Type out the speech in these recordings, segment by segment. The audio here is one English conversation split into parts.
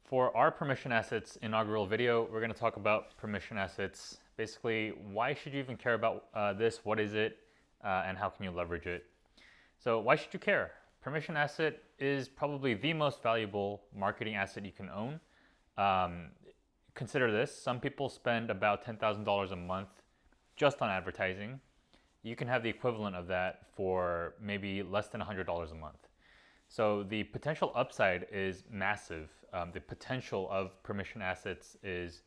For our permission assets inaugural video, we're going to talk about permission assets. Basically, why should you even care about this? What is it? And how can you leverage it? So why should you care? Permission asset is probably the most valuable marketing asset you can own. Consider this, some people spend about $10,000 a month just on advertising. You can have the equivalent of that for maybe less than $100 a month. So the potential upside is massive. The potential of permission assets is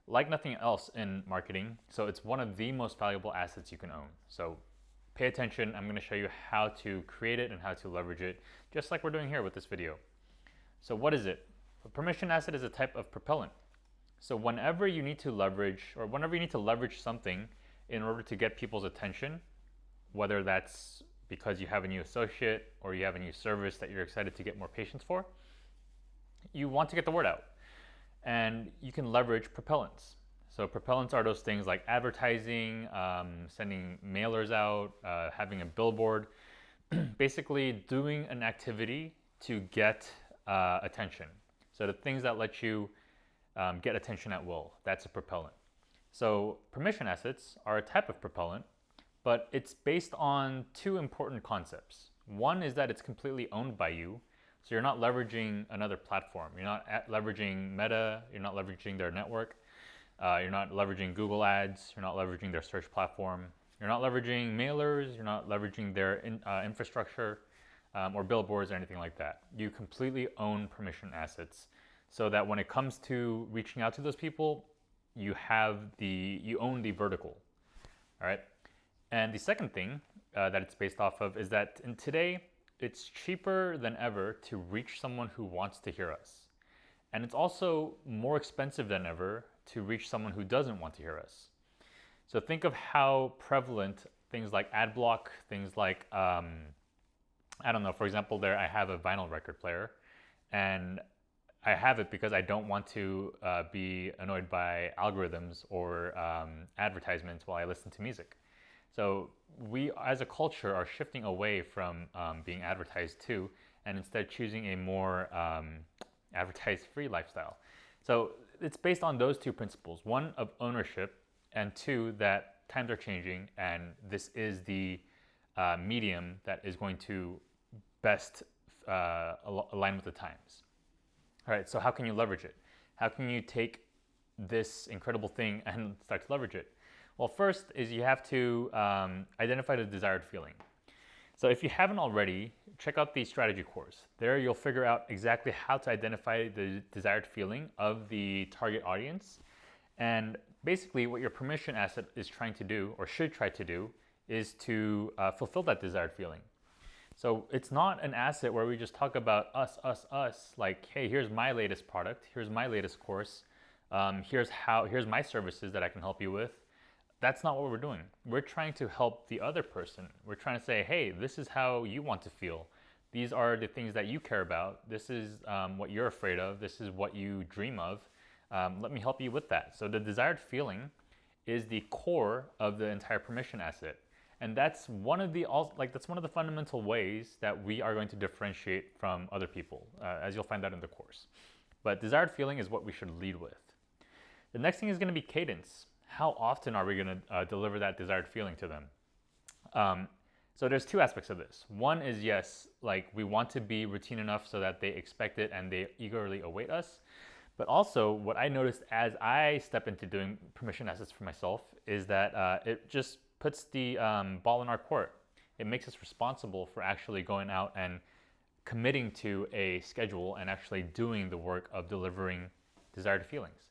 like nothing else in marketing. So it's one of the most valuable assets you can own. So pay attention. I'm going to show you how to create it and how to leverage it, just like we're doing here with this video. So what is it? A permission asset is a type of propellant. So whenever you need to leverage something in order to get people's attention, whether that's because you have a new associate or you have a new service that you're excited to get more patients for, you want to get the word out. And you can leverage propellants. So propellants are those things like advertising, sending mailers out, having a billboard, basically doing an activity to get attention. So the things that let you get attention at will, that's a propellant. So permission assets are a type of propellant, but it's based on two important concepts. One is that it's completely owned by you, so you're not leveraging another platform. You're not leveraging Meta, you're not leveraging their network, you're not leveraging Google Ads, you're not leveraging their search platform, you're not leveraging mailers, you're not leveraging their infrastructure or billboards or anything like that. You completely own permission assets so that when it comes to reaching out to those people, you own the vertical, all right? And the second thing that it's based off of is that today, it's cheaper than ever to reach someone who wants to hear us. And it's also more expensive than ever to reach someone who doesn't want to hear us. So think of how prevalent things like ad block, things like, I don't know, for example, I have a vinyl record player, and I have it because I don't want to be annoyed by algorithms or advertisements while I listen to music. So we as a culture are shifting away from being advertised to and instead choosing a more advertised-free lifestyle. So it's based on those two principles. One, of ownership, and two, that times are changing and this is the medium that is going to best align with the times. All right, so how can you leverage it? How can you take this incredible thing and start to leverage it? Well, first is you have to identify the desired feeling. So if you haven't already, check out the strategy course. There you'll figure out exactly how to identify the desired feeling of the target audience. And basically what your permission asset is trying to do, or should try to do, is to fulfill that desired feeling. So it's not an asset where we just talk about us, like, hey, here's my latest product, here's my latest course, here's my services that I can help you with. That's not what we're doing. We're trying to help the other person. We're trying to say, hey, this is how you want to feel. These are the things that you care about. This is what you're afraid of. This is what you dream of. Let me help you with that. So the desired feeling is the core of the entire permission asset. And that's one of the fundamental ways that we are going to differentiate from other people, as you'll find out in the course. But desired feeling is what we should lead with. The next thing is going to be cadence. How often are we going to deliver that desired feeling to them? So there's two aspects of this. One is, yes, like we want to be routine enough so that they expect it and they eagerly await us. But also what I noticed as I step into doing permission assets for myself is that it just puts the ball in our court. It makes us responsible for actually going out and committing to a schedule and actually doing the work of delivering desired feelings.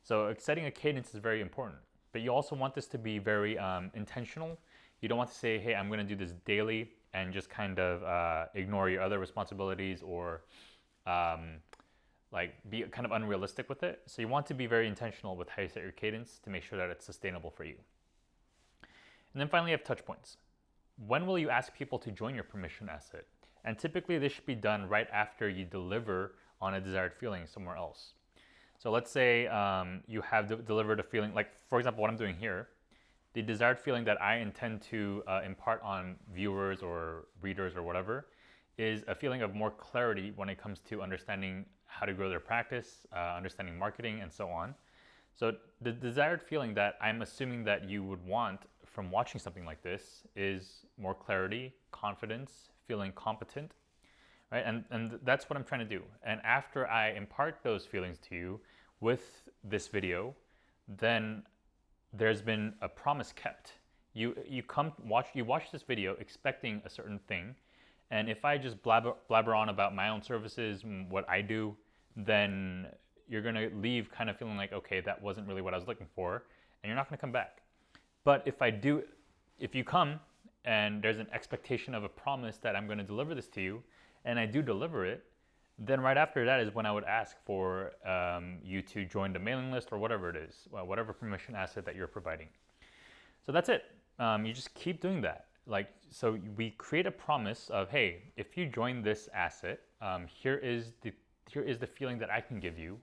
So setting a cadence is very important, but you also want this to be very intentional. You don't want to say, hey, I'm going to do this daily and just kind of ignore your other responsibilities or be kind of unrealistic with it. So you want to be very intentional with how you set your cadence to make sure that it's sustainable for you. And then finally, you have touch points. When will you ask people to join your permission asset? And typically this should be done right after you deliver on a desired feeling somewhere else. So let's say you have delivered a feeling, like for example, what I'm doing here, the desired feeling that I intend to impart on viewers or readers or whatever is a feeling of more clarity when it comes to understanding how to grow their practice, understanding marketing, and so on. So the desired feeling that I'm assuming that you would want from watching something like this is more clarity, confidence, feeling competent, right? And that's what I'm trying to do. And after I impart those feelings to you with this video, then there's been a promise kept. You watch this video expecting a certain thing, and if I just blabber on about my own services, what I do, then you're gonna leave kind of feeling like, okay, that wasn't really what I was looking for, and you're not gonna come back. But if you come and there's an expectation of a promise that I'm gonna deliver this to you, and I do deliver it, then right after that is when I would ask for you to join the mailing list or whatever it is, whatever permission asset that you're providing. So that's it. You just keep doing that. So we create a promise of, hey, if you join this asset, here is the feeling that I can give you,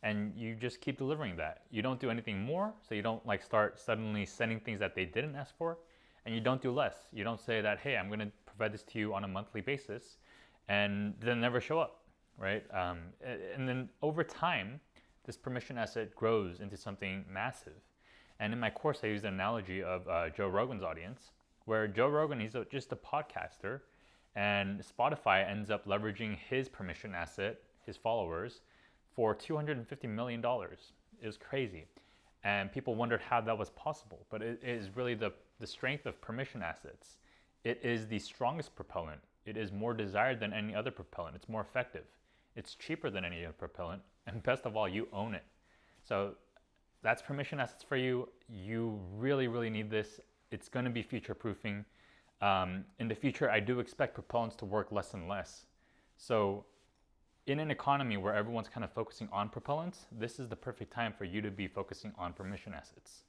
and you just keep delivering that. You don't do anything more, so you don't start suddenly sending things that they didn't ask for, and you don't do less. You don't say that, hey, I'm going to provide this to you on a monthly basis, and then never show up, right? And then over time, this permission asset grows into something massive. And in my course, I use the analogy of Joe Rogan's audience, where Joe Rogan, he's just a podcaster, and Spotify ends up leveraging his permission asset, his followers, for $250 million. It was crazy. And people wondered how that was possible. But it is really the strength of permission assets. It is the strongest propellant. It is more desired than any other propellant. It's more effective. It's cheaper than any other propellant. And best of all, you own it. So that's permission assets for you. You really, really need this. It's going to be future proofing. In the future, I do expect propellants to work less and less. So in an economy where everyone's kind of focusing on propellants, this is the perfect time for you to be focusing on permission assets.